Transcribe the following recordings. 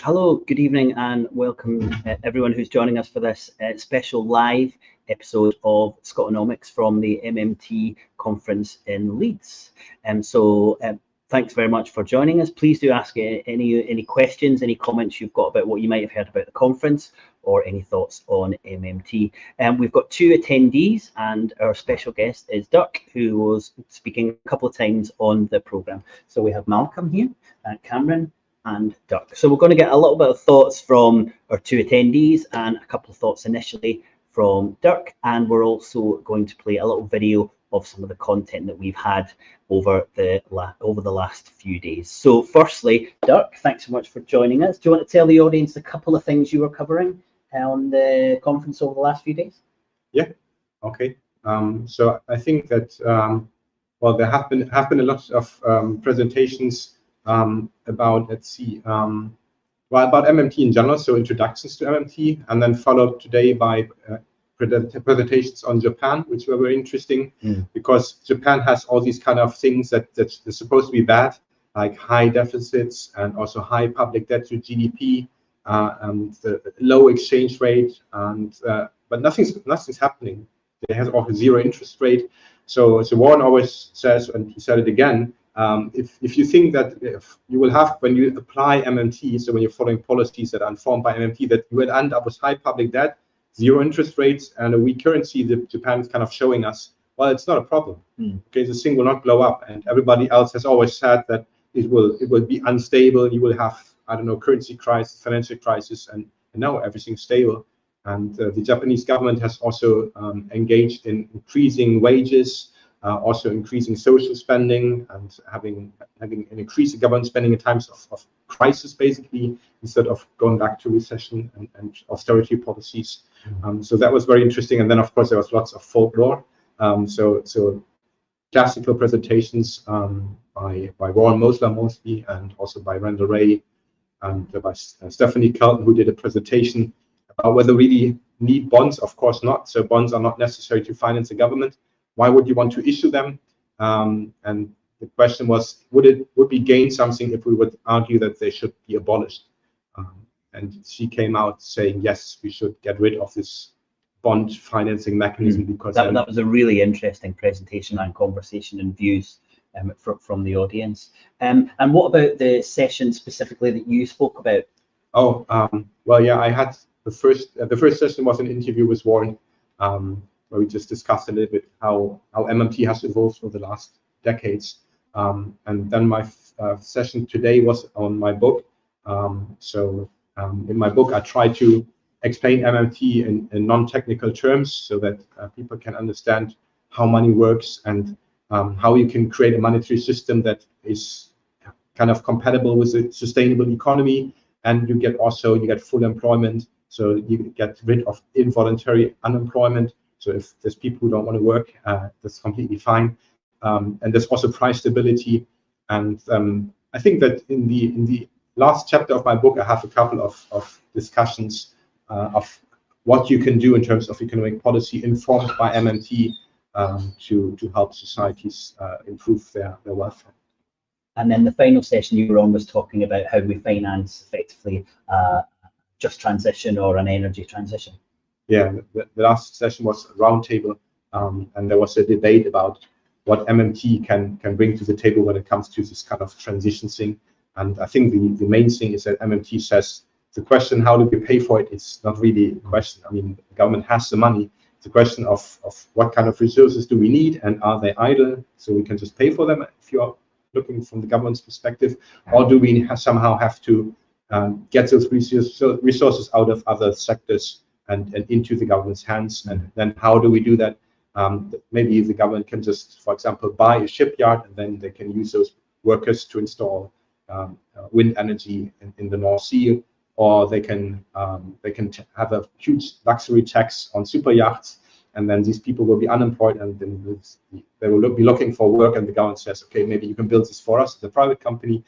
Hello, good evening, and welcome everyone who's joining us for this special live episode of SCOTONOMICS from the MMT conference in Leeds. Thanks very much for joining us. Please do ask any questions, any comments you've got about what you might have heard about the conference, or any thoughts on MMT. We've got two attendees, and our special guest is Dirk, who was speaking a couple of times on the programme. So we have Malcolm here, Cameron, and Dirk. So we're going to get a little bit of thoughts from our two attendees and a couple of thoughts initially from Dirk, and we're also going to play a little video of some of the content that we've had over the last few days. So firstly, Dirk, thanks so much for joining us. Do you want to tell the audience a couple of things you were covering on the conference over the last few days? Yeah, okay. So I think that, well, there have been a lot of presentations about, about MMT in general, so introductions to MMT, and then followed today by presentations on Japan, which were very interesting, because Japan has all these kind of things that are supposed to be bad, like high deficits and also high public debt to GDP, and the low exchange rate, and but nothing's happening. They have also zero interest rate. So Warren always says, and he said it again, if you think that if you will have, when you apply MMT, so when you're following policies that are informed by MMT, that you will end up with high public debt, zero interest rates, and a weak currency, that Japan is kind of showing us, well, it's not a problem. Okay, the thing will not blow up, and everybody else has always said that it will be unstable. You will have, I don't know, currency crisis, financial crisis, and now everything's stable. And the Japanese government has also engaged in increasing wages, also increasing social spending, and having an increase in government spending in times of crisis, basically, instead of going back to recession and austerity policies. So that was very interesting. And then, of course, there was lots of folklore. So classical presentations by Warren Mosler mostly, and also by Randall Ray, and by Stephanie Kelton, who did a presentation about whether we really need bonds. Of course not. So bonds are not necessary to finance the government. Why would you want to issue them? And the question was, would we gain something if we would argue that they should be abolished? And she came out saying, yes, we should get rid of this bond financing mechanism, because that was a really interesting presentation and conversation and views from the audience. And what about the session specifically that you spoke about? Oh, well, yeah, I had the first session was an interview with Warren, where we just discussed a little bit how MMT has evolved over the last decades. And then my session today was on my book. In my book, I try to explain MMT in non-technical terms, so that people can understand how money works, and how you can create a monetary system that is kind of compatible with a sustainable economy, and you get full employment, so you get rid of involuntary unemployment. So if there's people who don't want to work, that's completely fine. And there's also price stability. And I think that in the last chapter of my book, I have a couple of discussions of what you can do in terms of economic policy informed by MMT to help societies improve their welfare. And then the final session you were on was talking about how we finance effectively just transition or an energy transition. Yeah, the last session was a roundtable, and there was a debate about what MMT can bring to the table when it comes to this kind of transition thing. And I think the main thing is that MMT says the question, how do we pay for it? It's not really a question. I mean, the government has the money. It's a question of what kind of resources do we need, and are they idle, so we can just pay for them if you're looking from the government's perspective, or do we somehow have to get those resources out of other sectors and into the government's hands? And then how do we do that? Maybe the government can just, for example, buy a shipyard, and then they can use those workers to install wind energy in the North Sea, or they can have a huge luxury tax on super yachts, and then these people will be unemployed, and then they will be looking for work, and the government says, okay, maybe you can build this for us, the private company.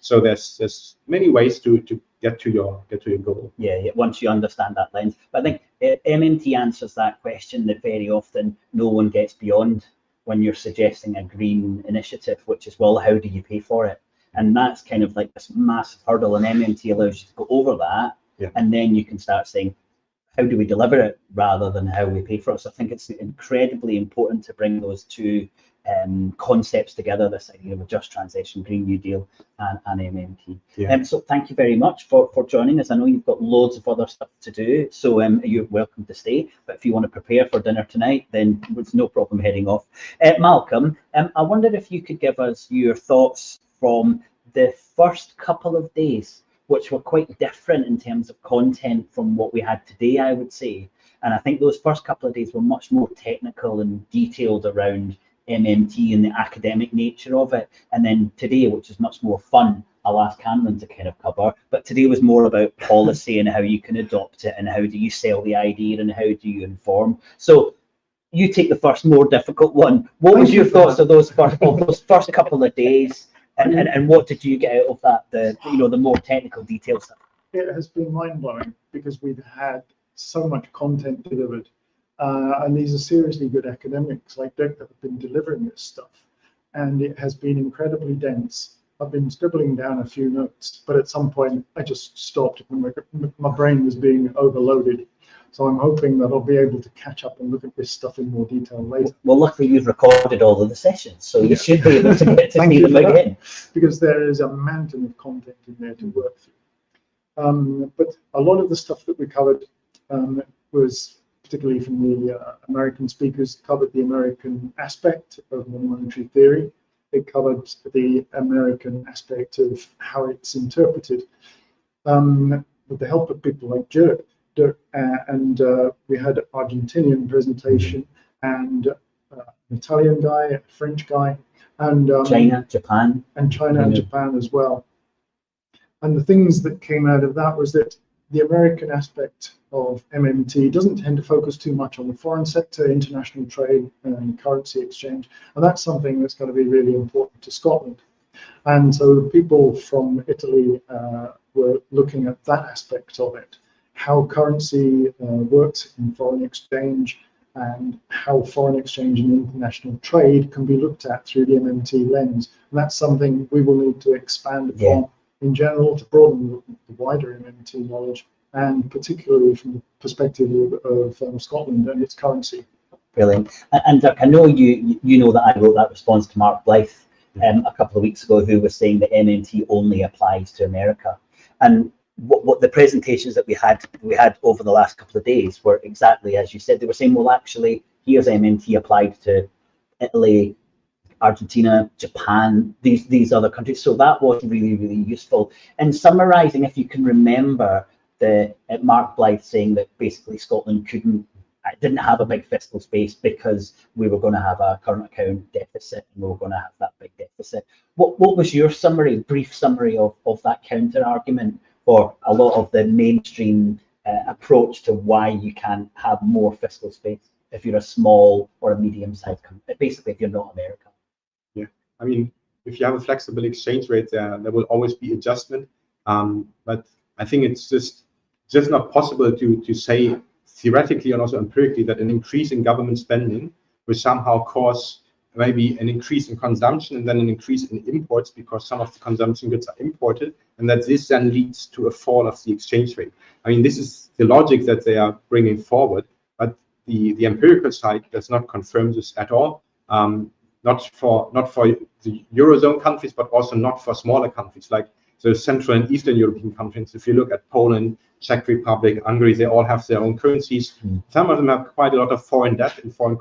So there's many ways to get to your goal. Yeah, once you understand that lens. But I think MMT answers that question that very often no one gets beyond when you're suggesting a green initiative, which is, well, how do you pay for it? And that's kind of like this massive hurdle, and MMT allows you to go over that, and then you can start saying, how do we deliver it rather than how we pay for it? So I think it's incredibly important to bring those two concepts together, this idea of a just transition, Green New Deal, and MMT. So thank you very much for joining us. I know you've got loads of other stuff to do, so you're welcome to stay. But if you want to prepare for dinner tonight, then it's no problem heading off. Malcolm, I wondered if you could give us your thoughts from the first couple of days, which were quite different in terms of content from what we had today, I would say. And I think those first couple of days were much more technical and detailed around MMT and the academic nature of it. And then today, which is much more fun, I'll ask Cameron to kind of cover, but today was more about policy and how you can adopt it and how do you sell the idea and how do you inform. So you take the first more difficult one. What was your thoughts of those first couple of days? And what did you get out of that, the more technical detail stuff? It has been mind-blowing because we've had so much content delivered. And these are seriously good academics like Dirk that have been delivering this stuff. And it has been incredibly dense. I've been scribbling down a few notes, but at some point I just stopped when my brain was being overloaded. So I'm hoping that I'll be able to catch up and look at this stuff in more detail later. Well, luckily you've recorded all of the sessions, so you should be able to get to see them again. Because there is a mountain of content in there to work through. But a lot of the stuff that we covered was, particularly from the American speakers, covered the American aspect of monetary theory. It covered the American aspect of how it's interpreted. With the help of people like Dirk, and we had an Argentinian presentation and an Italian guy, a French guy, and China, Japan. And China and Japan as well. And the things that came out of that was that the American aspect of MMT doesn't tend to focus too much on the foreign sector, international trade and currency exchange. And that's something that's going to be really important to Scotland. And so the people from Italy were looking at that aspect of it, how currency works in foreign exchange and how foreign exchange and international trade can be looked at through the MMT lens. And that's something we will need to expand upon in general to broaden the wider MMT knowledge, and particularly from the perspective of Scotland and its currency. Brilliant. And Dirk, I know you know that I wrote that response to Mark Blythe a couple of weeks ago, who was saying that MMT only applies to America. And what the presentations that we had over the last couple of days were exactly as you said. They were saying, well, actually, here's MMT applied to Italy, Argentina, Japan, these other countries. So that was really, really useful. And summarising, if you can remember, Mark Blythe saying that basically Scotland didn't have a big fiscal space because we were going to have a current account deficit and we were going to have that big deficit. What was your brief summary of that counter argument for a lot of the mainstream approach to why you can have more fiscal space if you're a small or a medium-sized country, basically if you're not America? Yeah, I mean, if you have a flexible exchange rate, there will always be adjustment. But I think it's just not possible to say theoretically and also empirically that an increase in government spending will somehow cause maybe an increase in consumption and then an increase in imports because some of the consumption goods are imported, and that this then leads to a fall of the exchange rate. I mean, this is the logic that they are bringing forward, but the empirical side does not confirm this at all. Not for the Eurozone countries, but also not for smaller countries like the Central and Eastern European countries. If you look at Poland, Czech Republic, Hungary, they all have their own currencies. Some of them have quite a lot of foreign debt in foreign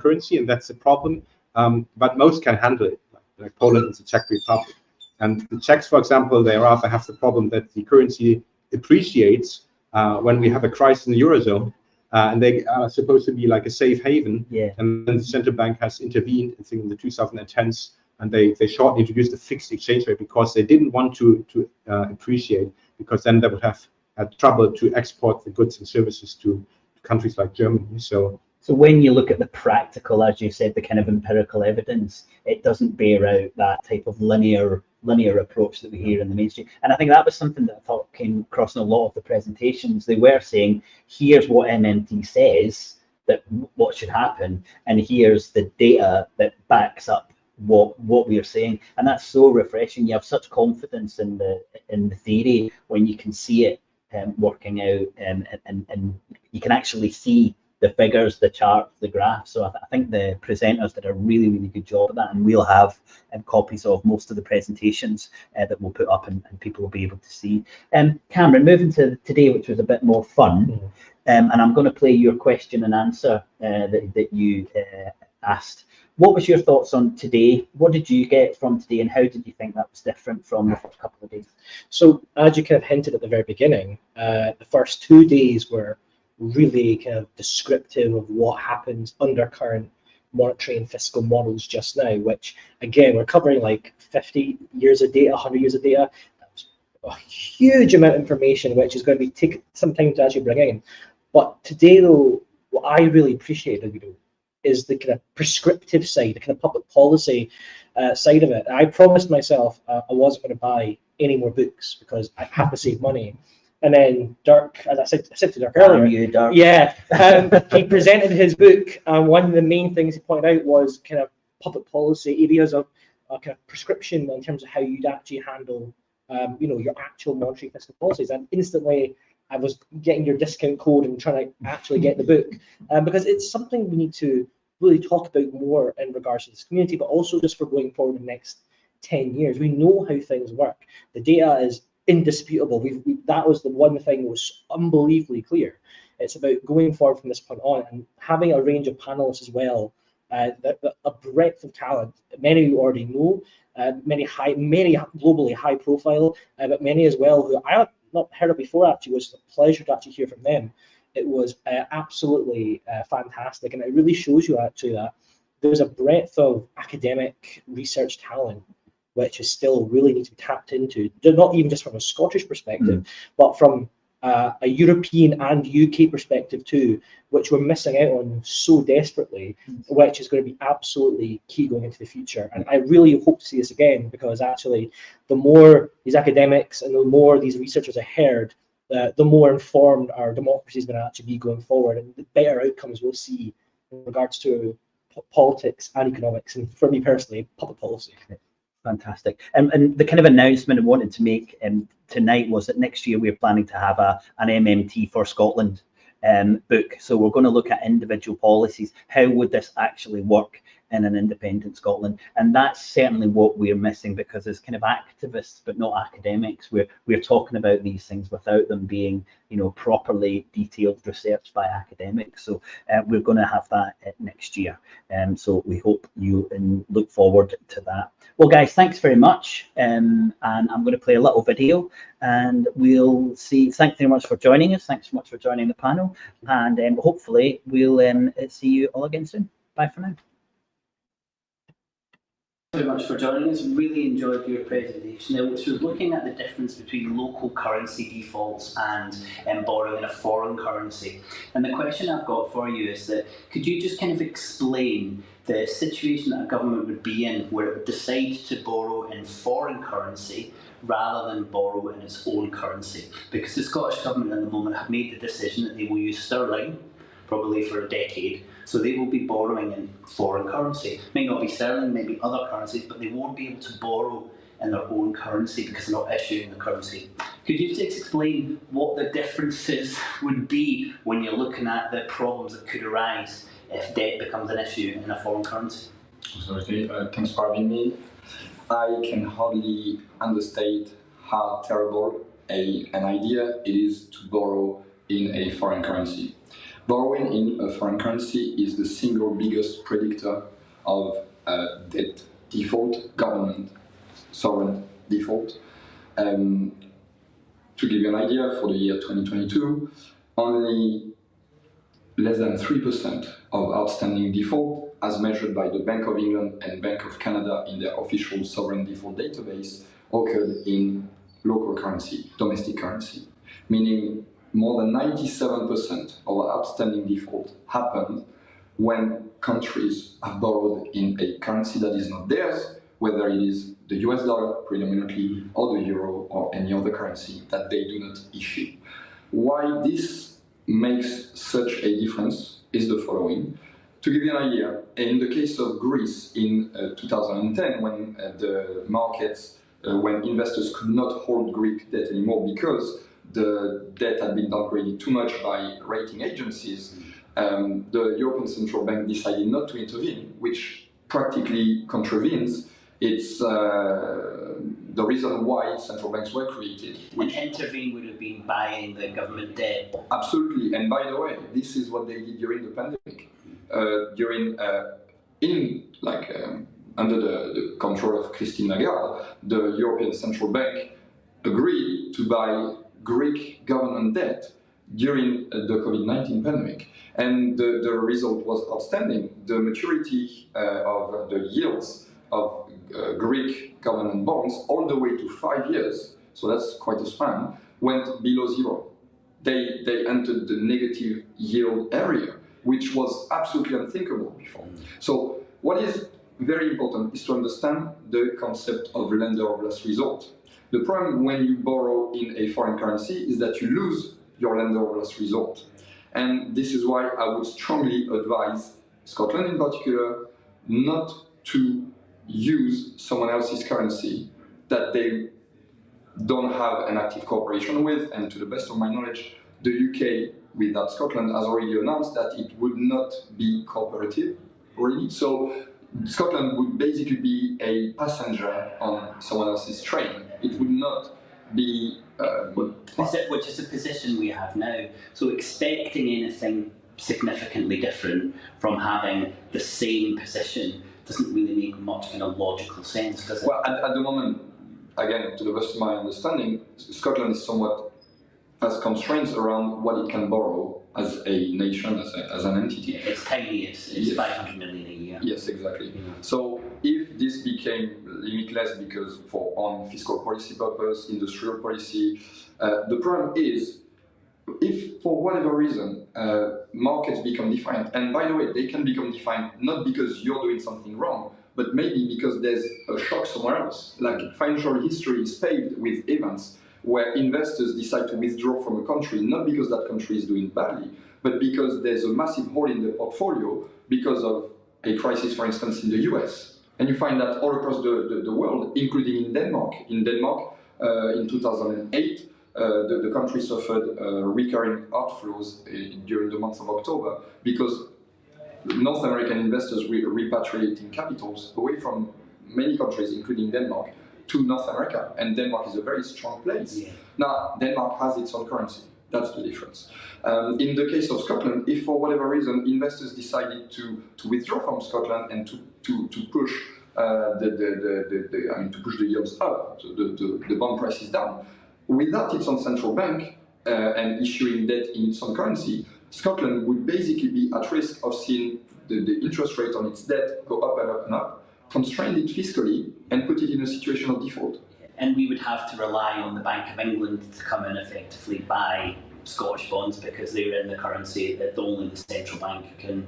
currency, and that's the problem. But most can handle it, like Poland and the Czech Republic. And the Czechs, for example, they rather have the problem that the currency appreciates when we have a crisis in the Eurozone. And they are supposed to be like a safe haven. And then the central bank has intervened, I think, in the 2010s. And they shortly introduced a fixed exchange rate because they didn't want to appreciate, because then they would have had trouble to export the goods and services to countries like Germany. So when you look at the practical, as you said, the kind of empirical evidence, it doesn't bear out that type of linear approach that we hear in the mainstream. And I think that was something that I thought came across in a lot of the presentations. They were saying, here's what MMT says, that what should happen, and here's the data that backs up what we are saying, and that's so refreshing. You have such confidence in the theory when you can see it working out, and you can actually see the figures, the charts, the graphs. So I think the presenters did a really good job of that, and we'll have copies of most of the presentations that we'll put up, and people will be able to see. Cameron, moving to today, which was a bit more fun, and I'm going to play your question and answer that you asked. What was your thoughts on today? What did you get from today, and how did you think that was different from the first couple of days? So, as you kind of hinted at the very beginning, the first 2 days were really kind of descriptive of what happens under current monetary and fiscal models just now, which again, we're covering like 50 years of data, 100 years of data. That's a huge amount of information, which is going to be take some time to actually bring in. But today, though, what I really appreciated, is the kind of prescriptive side, the kind of public policy side of it. I promised myself I wasn't going to buy any more books because I have to save money. And then Dirk, as I said to Dirk earlier, Dirk. Yeah, he presented his book, and one of the main things he pointed out was kind of public policy areas of kind of prescription in terms of how you'd actually handle, your actual monetary fiscal policies. And instantly, I was getting your discount code and trying to actually get the book, because it's something we need to really talk about more in regards to this community, but also just for going forward in the next 10 years. We know how things work. The data is indisputable. That was the one thing that was unbelievably clear. It's about going forward from this point on and having a range of panelists as well, a breadth of talent. Many you already know, many globally high profile, but many as well who I have not heard of before. Actually, it was a pleasure to actually hear from them. It was absolutely fantastic, and it really shows you actually that there's a breadth of academic research talent which is still really needs to be tapped into, not even just from a Scottish perspective, but from a European and UK perspective too, which we're missing out on so desperately, which is going to be absolutely key going into the future. And I really hope to see this again, because actually the more these academics and the more these researchers are heard, the more informed our democracy is going to actually be going forward, and the better outcomes we'll see in regards to politics and economics, and for me personally, public policy. Fantastic. And the kind of announcement I wanted to make tonight was that next year we're planning to have an MMT for Scotland book. So we're going to look at individual policies. How would this actually work in an independent Scotland? And that's certainly what we're missing, because as kind of activists but not academics, we're talking about these things without them being properly detailed research by academics. So we're going to have that next year, so we hope you look forward to that. Well guys, thanks very much, and I'm going to play a little video and we'll see. Thanks very much for joining us. Thanks so much for joining the panel, and hopefully we'll see you all again soon. Bye for now. Very much for joining us. Really enjoyed your presentation, which was looking at the difference between local currency defaults and borrowing in a foreign currency. And the question I've got for you is that, could you just kind of explain the situation that a government would be in where it would decide to borrow in foreign currency rather than borrow in its own currency? Because the Scottish Government at the moment have made the decision that they will use sterling probably for a decade, so they will be borrowing in foreign currency. May not be sterling, maybe other currencies, but they won't be able to borrow in their own currency because they're not issuing the currency. Could you just explain what the differences would be when you're looking at the problems that could arise if debt becomes an issue in a foreign currency? Absolutely. Thanks for having me. I can hardly understate how terrible an idea it is to borrow in a foreign currency. Borrowing in a foreign currency is the single biggest predictor of debt default, government sovereign default. To give you an idea, for the year 2022, only less than 3% of outstanding default, as measured by the Bank of England and Bank of Canada in their official sovereign default database, occurred in local currency, domestic currency, meaning more than 97% of outstanding default happened when countries have borrowed in a currency that is not theirs, whether it is the US dollar predominantly, or the euro, or any other currency that they do not issue. Why this makes such a difference is the following. To give you an idea, in the case of Greece in 2010, when the markets, when investors could not hold Greek debt anymore because the debt had been downgraded too much by rating agencies, the European Central Bank decided not to intervene, which practically contravenes its the reason why central banks were created. Which intervene would have been buying the government debt. Absolutely, and by the way, this is what they did during the pandemic. Under the control of Christine Lagarde, the European Central Bank agreed to buy Greek government debt during the COVID-19 pandemic. And the result was outstanding. The maturity of the yields of Greek government bonds all the way to 5 years, so that's quite a span, went below zero. They entered the negative yield area, which was absolutely unthinkable before. So what is very important is to understand the concept of lender of last resort. The problem when you borrow in a foreign currency is that you lose your lender of last resort. And this is why I would strongly advise Scotland in particular not to use someone else's currency that they don't have an active cooperation with. And to the best of my knowledge, the UK, without Scotland, has already announced that it would not be cooperative already. So Scotland would basically be a passenger on someone else's train. It would not be... which is a position we have now. So expecting anything significantly different from having the same position doesn't really make much kind of logical sense, does it? Well, at the moment, again, to the best of my understanding, Scotland is somewhat has constraints around what it can borrow as a nation, as an entity. It's tiny, it's Yes. 500 million a year. Yes, exactly. Yeah. So if this became limitless because on fiscal policy purpose, industrial policy, the problem is if for whatever reason markets become defiant, and by the way, they can become defiant not because you're doing something wrong, but maybe because there's a shock somewhere else. Like financial history is paved with events where investors decide to withdraw from a country, not because that country is doing badly, but because there's a massive hole in the portfolio because of a crisis, for instance, in the US. And you find that all across the world, including in Denmark. In Denmark, in 2008, the country suffered recurring outflows during the month of October because North American investors were repatriating capitals away from many countries, including Denmark, to North America. And Denmark is a very strong place. Yeah. Now, Denmark has its own currency. That's the difference. In the case of Scotland, if for whatever reason investors decided to withdraw from Scotland and to push to push the yields up, the bond prices down, without its own central bank and issuing debt in its own currency, Scotland would basically be at risk of seeing the interest rate on its debt go up and up and up, constrain it fiscally, and put it in a situation of default. And we would have to rely on the Bank of England to come in effectively buy Scottish bonds because they're in the currency that only the central bank can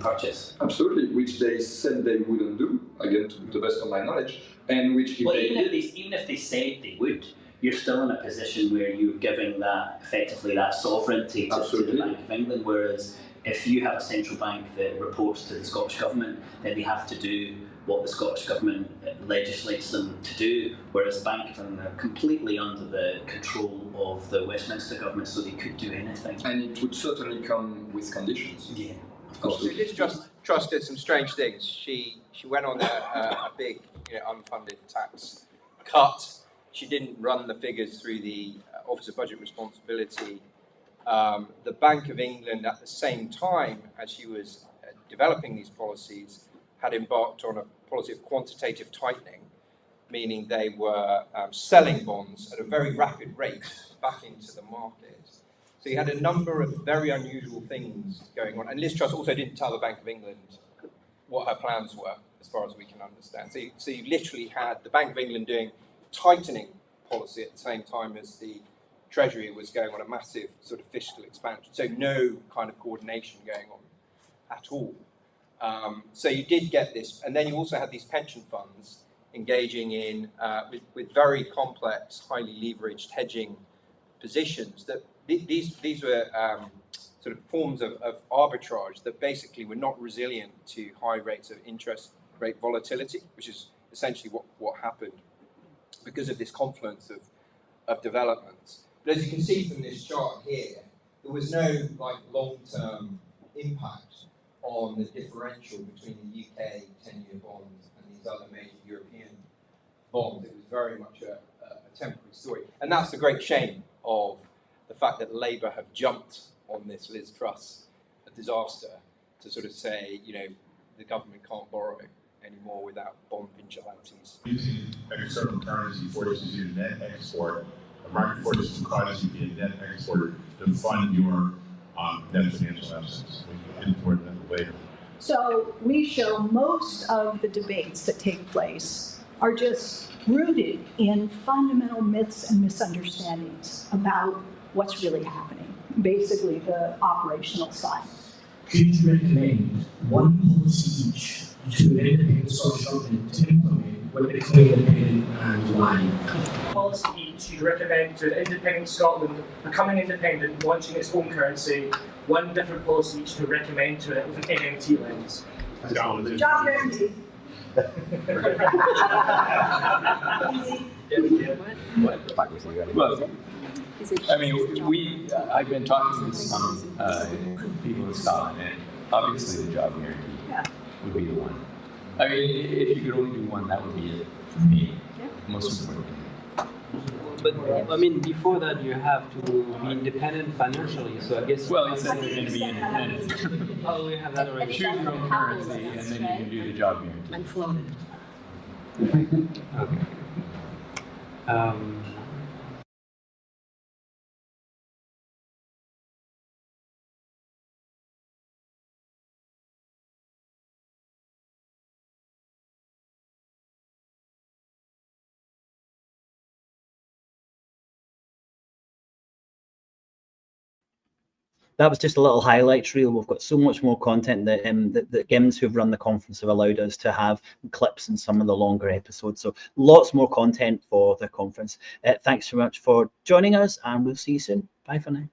purchase. Absolutely, which they said they wouldn't do, again, to the best of my knowledge, and which even if they said they would, you're still in a position where you're giving that effectively that sovereignty to the Bank of England, whereas if you have a central bank that reports to the Scottish Government, then they have to do what the Scottish Government legislates them to do, whereas the Bank of England are completely under the control of the Westminster Government, so they could do anything. And it would certainly come with conditions. Yeah, of course. So Liz Truss did some strange things. She went on a big unfunded tax cut. She didn't run the figures through the Office of Budget Responsibility. The Bank of England, at the same time as she was developing these policies, had embarked on a policy of quantitative tightening, meaning they were selling bonds at a very rapid rate back into the market. So you had a number of very unusual things going on. And Liz Truss also didn't tell the Bank of England what her plans were, as far as we can understand. So you literally had the Bank of England doing tightening policy at the same time as the Treasury was going on a massive sort of fiscal expansion. So no kind of coordination going on at all. So you did get this, and then you also had these pension funds engaging in with very complex, highly leveraged hedging positions. That these were sort of forms of arbitrage that basically were not resilient to high rates of interest rate volatility, which is essentially what happened because of this confluence of developments. But as you can see from this chart here, there was no like long-term impact on the differential between the UK 10-year bonds and these other major European bonds. It was very much a temporary story. And that's the great shame of the fact that Labour have jumped on this Liz Truss disaster to sort of say, you know, the government can't borrow anymore without bond vigilantes. Using external currency forces you to net export, a market forces causes you to be a net exporter to fund your net financial assets. We can get toward that later. So we show most of the debates that take place are just rooted in fundamental myths and misunderstandings about what's really happening, basically the operational side. Could you recommend one policy each to an independent Scottish government to implement what they call independent and why? Policy each you'd recommend to an independent Scotland becoming independent, launching its own currency, one different policy each to recommend to it with an MMT lens. Job guarantee. Well, I mean, I've been talking to some people in Scotland, and obviously the job guarantee would be the one. I mean, if you could only do one, that would be it for me. Most important. But I mean, before that, you have to be independent financially. So I guess. Well, it says you're going to be independent. Oh, we have that already. Choose your own currency, and then you can do the job guarantee. And floated. Okay. That was just a little highlights reel. We've got so much more content that that Gims, who've run the conference, have allowed us to have clips in some of the longer episodes. So lots more content for the conference. Thanks so much for joining us, and we'll see you soon. Bye for now.